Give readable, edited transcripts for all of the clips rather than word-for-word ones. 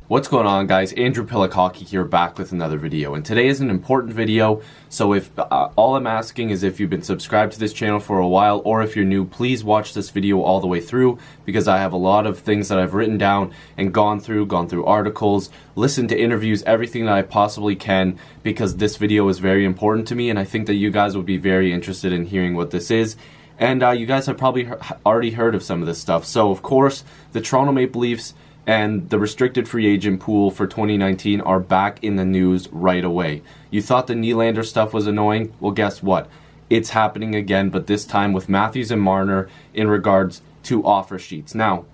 What's going on, guys? Andrew Piluk Hockey here, back with another video, and today is an important video. So if all I'm asking is if you've been subscribed to this channel for a while, or if you're new, please watch this video all the way through, because I have a lot of things that I've written down and gone through articles, listened to interviews, everything that I possibly can, because this video is very important to me, and I think that you guys would be very interested in hearing what this is. And you guys have probably already heard of some of this stuff. So of course, the Toronto Maple Leafs and the restricted free agent pool for 2019 are back in the news right away. You thought the Nylander stuff was annoying? Well, guess what? It's happening again, but this time with Matthews and Marner in regards to offer sheets. Now,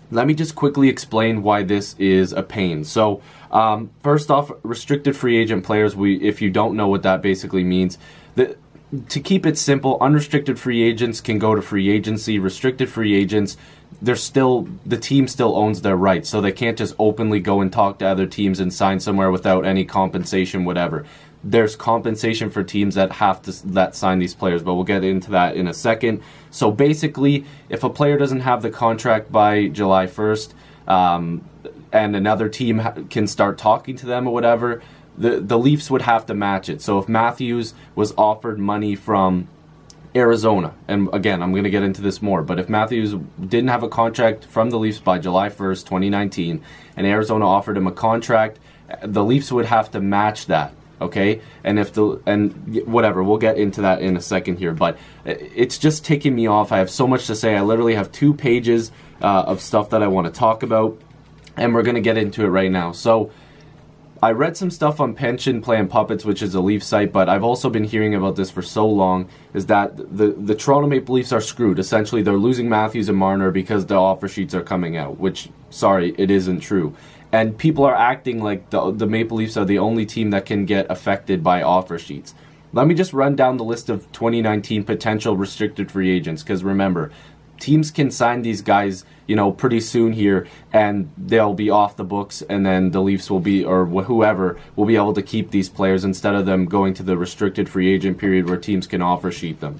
let me just quickly explain why this is a pain. So, first off, restricted free agent players, if you don't know what that basically means, to keep it simple, unrestricted free agents can go to free agency. Restricted free agents, the team still owns their rights, so they can't just openly go and talk to other teams and sign somewhere without any compensation, whatever. There's compensation for teams that have to sign these players, but we'll get into that in a second. So basically, if a player doesn't have the contract by July 1st, and another team can start talking to them or whatever, the Leafs would have to match it. So if Matthews was offered money from Arizona, and again, I'm going to get into this more, but if Matthews didn't have a contract from the Leafs by July 1st, 2019, and Arizona offered him a contract, the Leafs would have to match that, okay? And whatever, we'll get into that in a second here, but it's just ticking me off. I have so much to say. I literally have 2 pages of stuff that I want to talk about, and we're going to get into it right now. So I read some stuff on Pension Plan Puppets, which is a Leaf site, but I've also been hearing about this for so long, is that the Toronto Maple Leafs are screwed. Essentially, they're losing Matthews and Marner because the offer sheets are coming out, which, sorry, it isn't true. And people are acting like the Maple Leafs are the only team that can get affected by offer sheets. Let me just run down the list of 2019 potential restricted free agents, because remember, teams can sign these guys, pretty soon here, and they'll be off the books, and then the Leafs will be, or whoever, will be able to keep these players instead of them going to the restricted free agent period where teams can offer sheet them.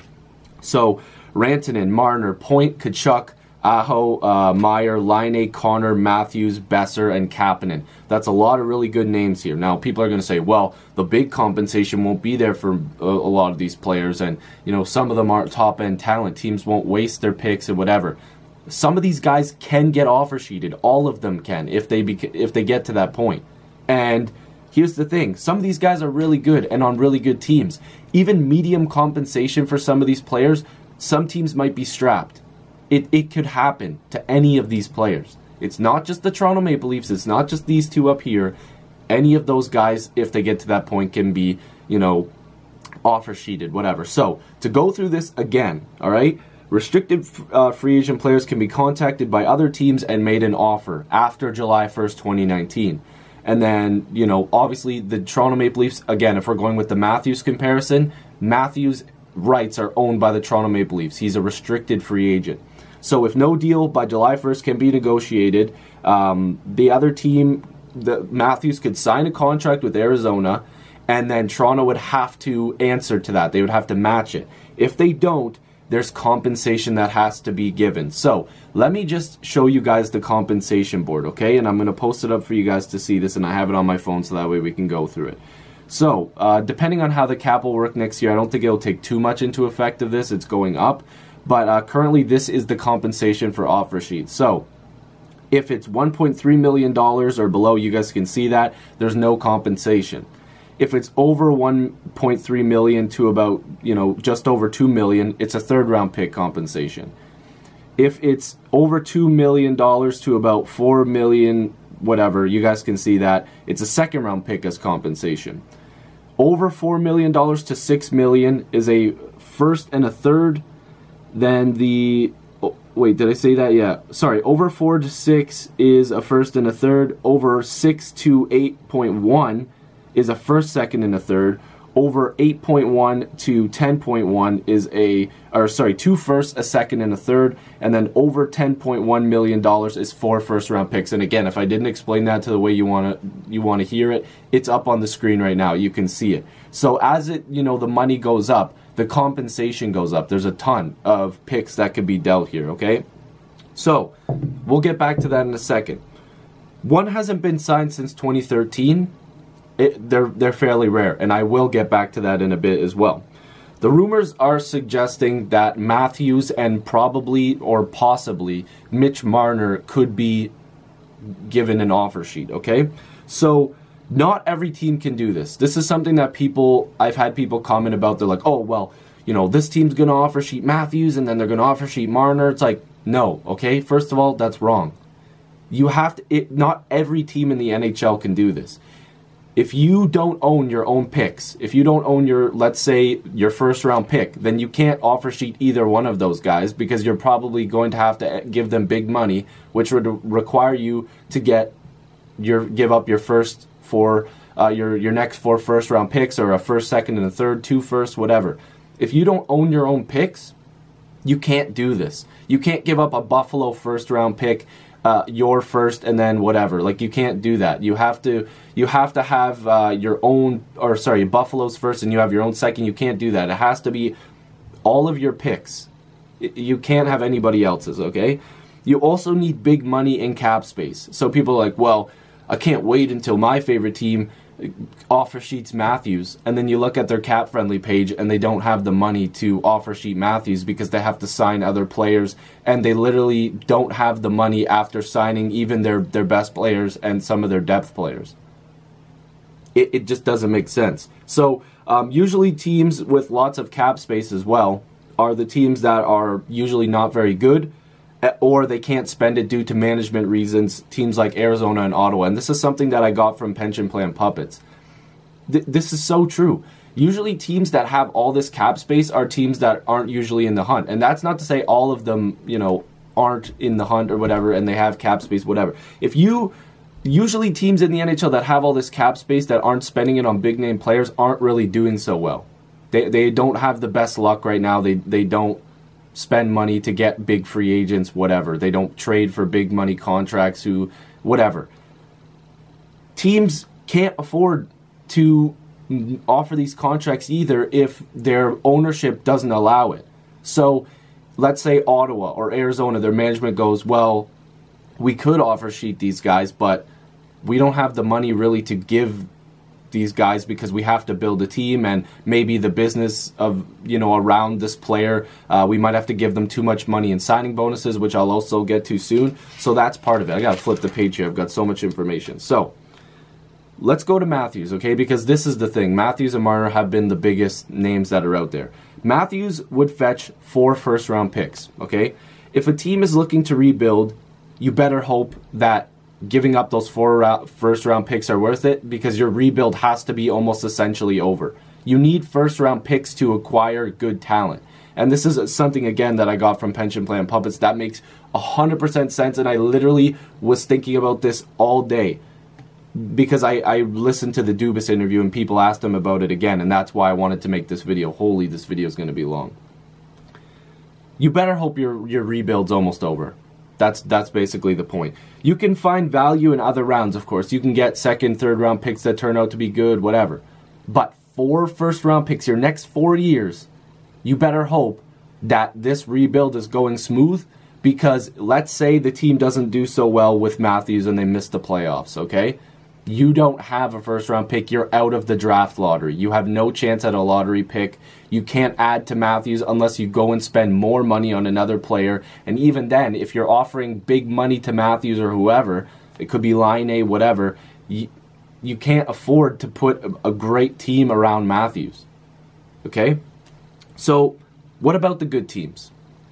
So, Rantanen, Marner, Point, Tkachuk, Aho, Meyer, Laine, Connor, Matthews, Besser, and Kapanen. That's a lot of really good names here. Now, people are going to say, well, the big compensation won't be there for a lot of these players, and, some of them aren't top-end talent. Teams won't waste their picks and whatever. Some of these guys can get offer sheeted. All of them can, if they get to that point. And here's the thing. Some of these guys are really good and on really good teams. Even medium compensation for some of these players, some teams might be strapped. It could happen to any of these players. It's not just the Toronto Maple Leafs. It's not just these two up here. Any of those guys, if they get to that point, can be, offer sheeted, whatever. So, to go through this again, all right? Restricted free agent players can be contacted by other teams and made an offer after July 1st, 2019. And then, obviously the Toronto Maple Leafs, again, if we're going with the Matthews comparison, Matthews' rights are owned by the Toronto Maple Leafs. He's a restricted free agent. So if no deal by July 1st can be negotiated, the other team, Matthews could sign a contract with Arizona, and then Toronto would have to answer to that. They would have to match it. If they don't, there's compensation that has to be given. So let me just show you guys the compensation board, okay? And I'm going to post it up for you guys to see this, and I have it on my phone so that way we can go through it. So, depending on how the cap will work next year, I don't think it'll take too much into effect of this. It's going up. But currently, this is the compensation for offer sheets. So, if it's $1.3 million or below, you guys can see that, there's no compensation. If it's over $1.3 million to about, just over $2 million, it's a third-round pick compensation. If it's over $2 million to about $4 million, whatever, you guys can see that, it's a second-round pick as compensation. Over $4 million to $6 million is a first and a third. Then wait, did I say that? Yeah. Sorry, over 4 to 6 is a first and a third. Over 6 to 8.1 is a first, second, and a third. Over 8.1 to 10.1 is 2 firsts, a second, and a third. And then over $10.1 million is 4 first-round picks. And again, if I didn't explain that to the way you want to hear it, it's up on the screen right now. You can see it. So as the money goes up, the compensation goes up. There's a ton of picks that could be dealt here, okay? So, we'll get back to that in a second. One hasn't been signed since 2013. They're fairly rare, and I will get back to that in a bit as well. The rumors are suggesting that Matthews and probably or possibly Mitch Marner could be given an offer sheet, okay? So not every team can do this. This is something that I've had people comment about. They're like, oh, well, you know, this team's going to offer sheet Matthews and then they're going to offer sheet Marner. It's like, no, okay? First of all, that's wrong. You have to, not every team in the NHL can do this. If you don't own your own picks, if you don't own your, let's say, your first round pick, then you can't offer sheet either one of those guys because you're probably going to have to give them big money, which would require you to give up your first four, your next 4 first round picks, or a first, second, and a third, 2 firsts, whatever. If you don't own your own picks, you can't do this. You can't give up a Buffalo first round pick, your first, and then whatever. Like, you can't do that. You have to have your own, or sorry, Buffalo's first, and you have your own second. You can't do that. It has to be all of your picks. You can't have anybody else's, okay? You also need big money in cap space. So people are like, well, I can't wait until my favorite team offer sheets Matthews, and then you look at their cap friendly page and they don't have the money to offer sheet Matthews because they have to sign other players, and they literally don't have the money after signing even their best players and some of their depth players. It just doesn't make sense. So usually teams with lots of cap space as well are the teams that are usually not very good, or they can't spend it due to management reasons, teams like Arizona and Ottawa. And this is something that I got from Pension Plan Puppets. This is so true. Usually teams that have all this cap space are teams that aren't usually in the hunt. And that's not to say all of them, you know, aren't in the hunt or whatever, and they have cap space, whatever. Usually teams in the NHL that have all this cap space that aren't spending it on big name players aren't really doing so well. They don't have the best luck right now. They don't spend money to get big free agents, whatever. They don't trade for big money contracts, whatever. Teams can't afford to offer these contracts either if their ownership doesn't allow it. So let's say Ottawa or Arizona, their management goes, well, we could offer sheet these guys, but we don't have the money really to give these guys because we have to build a team, and maybe the business of, you know, around this player, we might have to give them too much money in signing bonuses, which I'll also get to soon. So that's part of it. I gotta flip the page here. I've got so much information. So let's go to Matthews, okay? Because this is the thing. Matthews and Marner have been the biggest names that are out there. Matthews would fetch 4 first-round picks, okay? If a team is looking to rebuild, you better hope that giving up those 4 first-round picks are worth it, because your rebuild has to be almost essentially over. You need first-round picks to acquire good talent. And this is something, again, that I got from Pension Plan Puppets that makes 100% sense, and I literally was thinking about this all day because I listened to the Dubas interview and people asked him about it again, and that's why I wanted to make this video. Holy, this video is going to be long. You better hope your rebuild's almost over. That's basically the point. You can find value in other rounds, of course. You can get second, third round picks that turn out to be good, whatever. But 4 first round picks, your next 4 years, you better hope that this rebuild is going smooth, because let's say the team doesn't do so well with Matthews and they miss the playoffs, okay? You don't have a first round pick. You're out of the draft lottery. You have no chance at a lottery pick. You can't add to Matthews unless you go and spend more money on another player. And even then, if you're offering big money to Matthews or whoever, it could be Line A, whatever, you can't afford to put a great team around Matthews. Okay? So, what about the good teams?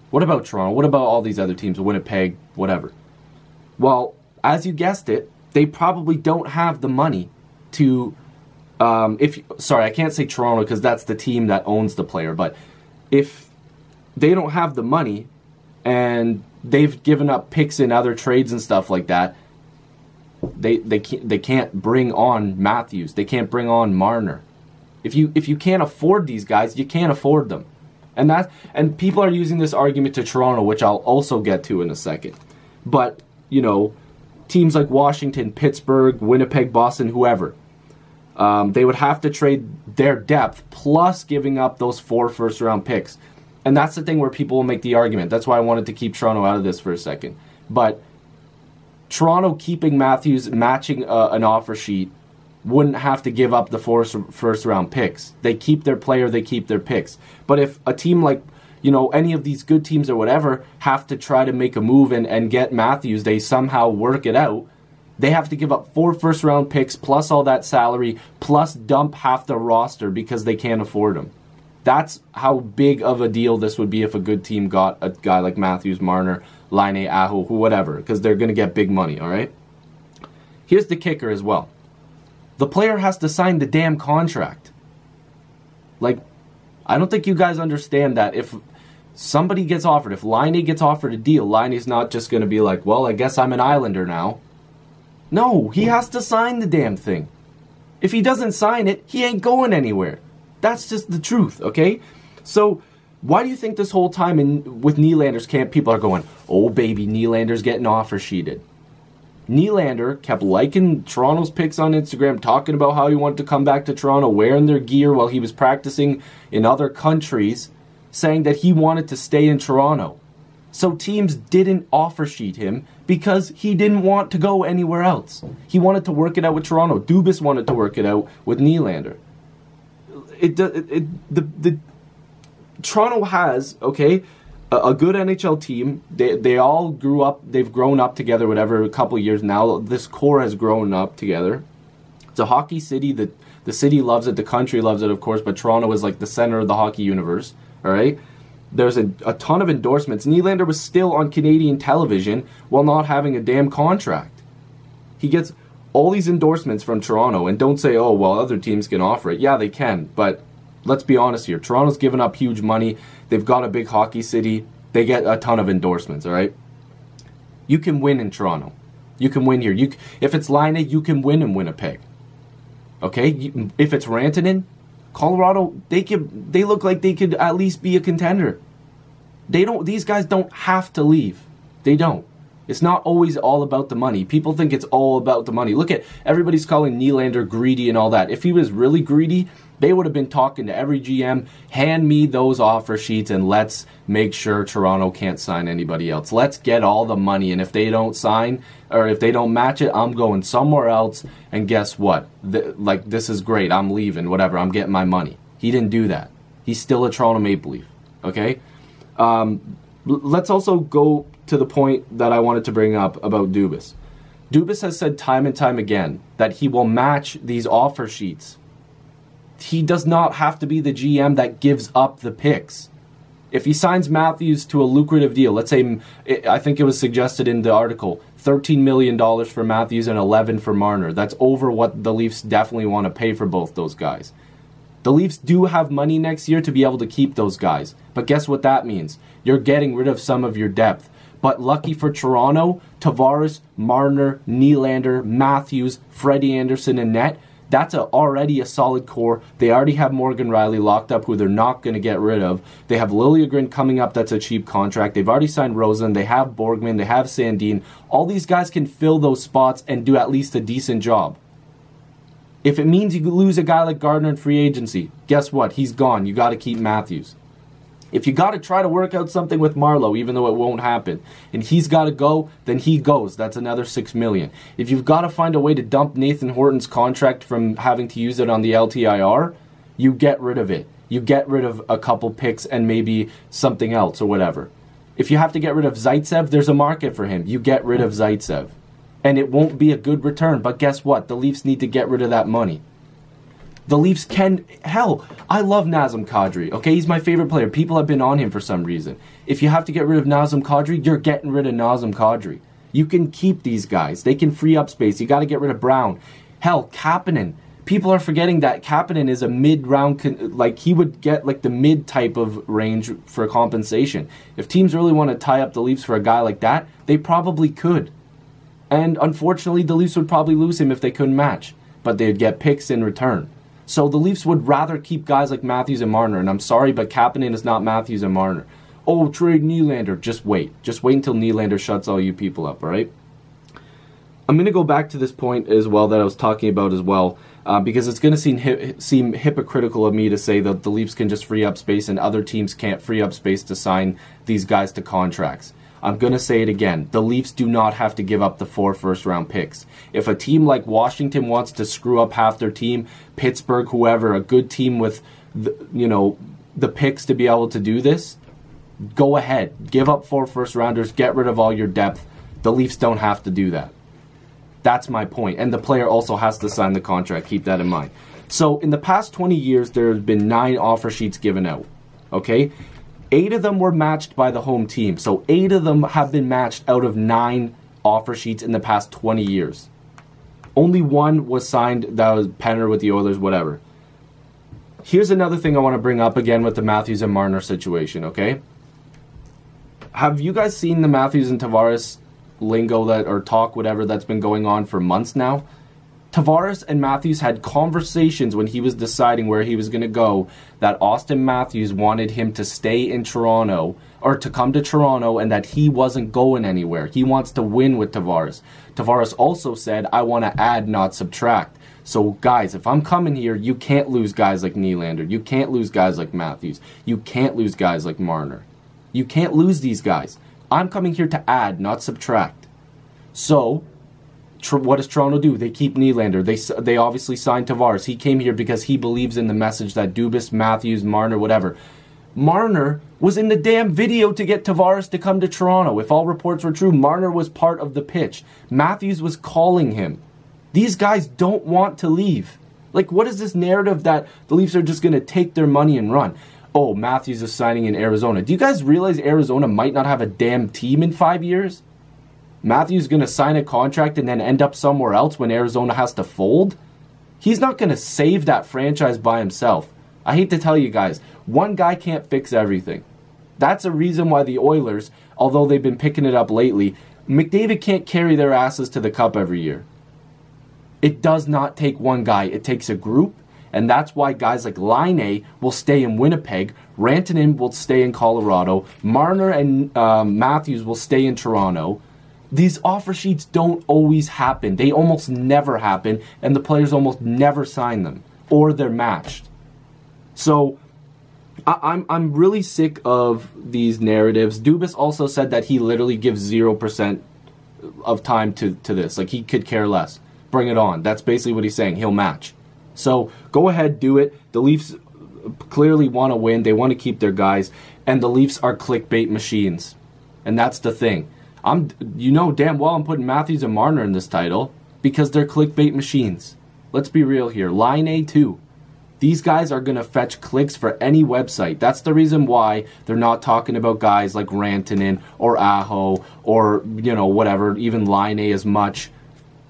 What about Toronto? What about all these other teams, Winnipeg, whatever? Well, as you guessed it, they probably don't have the money to, sorry, I can't say Toronto because that's the team that owns the player, but if they don't have the money and they've given up picks in other trades and stuff like that, they can't bring on Matthews. They can't bring on Marner. If you can't afford these guys, you can't afford them. And people are using this argument to Toronto, which I'll also get to in a second. But, you know, teams like Washington, Pittsburgh, Winnipeg, Boston, whoever, they would have to trade their depth plus giving up those 4 first-round picks. And that's the thing where people will make the argument. That's why I wanted to keep Toronto out of this for a second. But Toronto keeping Matthews, matching an offer sheet, wouldn't have to give up the first round picks. They keep their player, they keep their picks. But if a team like, you know, any of these good teams or whatever have to try to make a move and get Matthews, they somehow work it out, they have to give up 4 first-round picks plus all that salary plus dump half the roster because they can't afford them. That's how big of a deal this would be if a good team got a guy like Matthews, Marner, Laine, Aho, whatever, because they're going to get big money, all right? Here's the kicker as well. The player has to sign the damn contract. Like, I don't think you guys understand that if somebody gets offered, if Laine gets offered a deal, Laine's not just going to be like, well, I guess I'm an Islander now. No, he has to sign the damn thing. If he doesn't sign it, he ain't going anywhere. That's just the truth, okay? So, why do you think this whole time with Nylander's camp, people are going, oh baby, Nylander's getting offer sheeted? Nylander kept liking Toronto's pics on Instagram, talking about how he wanted to come back to Toronto, wearing their gear while he was practicing in other countries, saying that he wanted to stay in Toronto. So teams didn't offer sheet him because he didn't want to go anywhere else. He wanted to work it out with Toronto. Dubas wanted to work it out with Nylander. Toronto has, okay, a good NHL team. They all grew up, they've grown up together, whatever, a couple of years now. This core has grown up together. It's a hockey city. The city loves it, the country loves it, of course, but Toronto is like the center of the hockey universe, all right? There's a ton of endorsements. Nylander was still on Canadian television while not having a damn contract. He gets all these endorsements from Toronto, and don't say, oh, well, other teams can offer it. Yeah, they can, but let's be honest here. Toronto's given up huge money. They've got a big hockey city. They get a ton of endorsements, all right? You can win in Toronto. You can win here. If it's Laine, you can win in Winnipeg. Okay? If it's Rantanen, Colorado, they look like they could at least be a contender. These guys don't have to leave. They don't. It's not always all about the money. People think it's all about the money. Look at, everybody's calling Nylander greedy and all that. If he was really greedy, they would have been talking to every GM, hand me those offer sheets and let's make sure Toronto can't sign anybody else. Let's get all the money, and if they don't sign, or if they don't match it, I'm going somewhere else, and guess what? This is great, I'm leaving, whatever, I'm getting my money. He didn't do that. He's still a Toronto Maple Leaf, okay? Let's also go to the point that I wanted to bring up about Dubas. Dubas has said time and time again that he will match these offer sheets. He does not have to be the GM that gives up the picks. If he signs Matthews to a lucrative deal, let's say, I think it was suggested in the article, $13 million for Matthews and $11 for Marner. That's over what the Leafs definitely want to pay for both those guys. The Leafs do have money next year to be able to keep those guys. But guess what that means? You're getting rid of some of your depth. But lucky for Toronto, Tavares, Marner, Nylander, Matthews, Freddie Anderson, and Net, that's already a solid core. They already have Morgan Riley locked up, who they're not going to get rid of. They have Liljegren coming up, that's a cheap contract. They've already signed Rosen. They have Borgman. They have Sandin. All these guys can fill those spots and do at least a decent job. If it means you lose a guy like Gardner in free agency, guess what? He's gone. You got to keep Matthews. If you got to try to work out something with Marleau, even though it won't happen, and he's got to go, then he goes. That's another $6 million. If you've got to find a way to dump Nathan Horton's contract from having to use it on the LTIR, you get rid of it. You get rid of a couple picks and maybe something else or whatever. If you have to get rid of Zaitsev, there's a market for him. You get rid of Zaitsev. And it won't be a good return, but guess what? The Leafs need to get rid of that money. The Leafs can... Hell, I love Nazem Kadri, okay? He's my favorite player. People have been on him for some reason. If you have to get rid of Nazem Kadri, you're getting rid of Nazem Kadri. You can keep these guys. They can free up space. You got to get rid of Brown. Hell, Kapanen. People are forgetting that Kapanen is a mid-round... Like, he would get, like, the mid type of range for compensation. If teams really want to tie up the Leafs for a guy like that, they probably could. And unfortunately, the Leafs would probably lose him if they couldn't match. But they'd get picks in return. So the Leafs would rather keep guys like Matthews and Marner. And I'm sorry, but Kapanen is not Matthews and Marner. Oh, trade Nylander. Just wait. Just wait until Nylander shuts all you people up, all right? I'm going to go back to this point as well that I was talking about as well. Because it's going to seem hypocritical of me to say that the Leafs can just free up space and other teams can't free up space to sign these guys to contracts. I'm going to say it again. The Leafs do not have to give up the 4 first-round picks. If a team like Washington wants to screw up half their team, Pittsburgh, whoever, a good team with, the picks to be able to do this, go ahead. Give up 4 first-rounders. Get rid of all your depth. The Leafs don't have to do that. That's my point. And the player also has to sign the contract. Keep that in mind. So in the past 20 years, there have been 9 offer sheets given out. Okay? 8 of them were matched by the home team. So 8 of them have been matched out of 9 offer sheets in the past 20 years. Only 1 was signed, that was Penner with the Oilers, whatever. Here's another thing I want to bring up again with the Matthews and Marner situation, okay? Have you guys seen the Matthews and Tavares lingo that, or talk, whatever, that's been going on for months now? Tavares and Matthews had conversations when he was deciding where he was going to go that Austin Matthews wanted him to stay in Toronto, or to come to Toronto, and that he wasn't going anywhere. He wants to win with Tavares. Tavares also said, I want to add, not subtract. So guys, if I'm coming here, you can't lose guys like Nylander. You can't lose guys like Matthews. You can't lose guys like Marner. You can't lose these guys. I'm coming here to add, not subtract. So, what does Toronto do? They keep Nylander. They obviously signed Tavares. He came here because he believes in the message that Dubas, Matthews, Marner, whatever. Marner was in the damn video to get Tavares to come to Toronto. If all reports were true, Marner was part of the pitch. Matthews was calling him. These guys don't want to leave. Like, what is this narrative that the Leafs are just going to take their money and run? Oh, Matthews is signing in Arizona. Do you guys realize Arizona might not have a damn team in 5 years? Matthews is going to sign a contract and then end up somewhere else when Arizona has to fold? He's not going to save that franchise by himself. I hate to tell you guys, one guy can't fix everything. That's a reason why the Oilers, although they've been picking it up lately, McDavid can't carry their asses to the cup every year. It does not take one guy. It takes a group, and that's why guys like Laine will stay in Winnipeg, Rantanen will stay in Colorado, Marner and Matthews will stay in Toronto. These offer sheets don't always happen. They almost never happen, and the players almost never sign them, or they're matched. So I'm really sick of these narratives. Dubas also said that he literally gives 0% of time to this. Like, he could care less. Bring it on. That's basically what he's saying. He'll match. So go ahead, do it. The Leafs clearly want to win. They want to keep their guys. And the Leafs are clickbait machines. And that's the thing. You know damn well I'm putting Matthews and Marner in this title because they're clickbait machines. Let's be real here. Laine too. These guys are going to fetch clicks for any website. That's the reason why they're not talking about guys like Rantanen or Aho or, whatever, even Laine as much.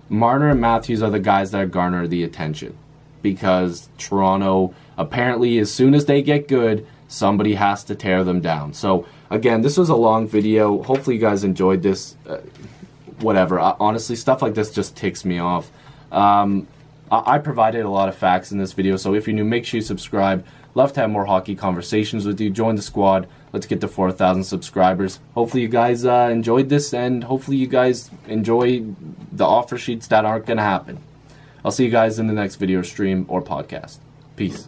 Marner and Matthews are the guys that garner the attention because Toronto, apparently, as soon as they get good, somebody has to tear them down. So, again, this was a long video. Hopefully you guys enjoyed this. Whatever. Honestly, stuff like this just ticks me off. I provided a lot of facts in this video, so if you're new, make sure you subscribe. Love to have more hockey conversations with you. Join the squad. Let's get to 4,000 subscribers. Hopefully you guys enjoyed this, and hopefully you guys enjoy the offer sheets that aren't going to happen. I'll see you guys in the next video, stream, or podcast. Peace.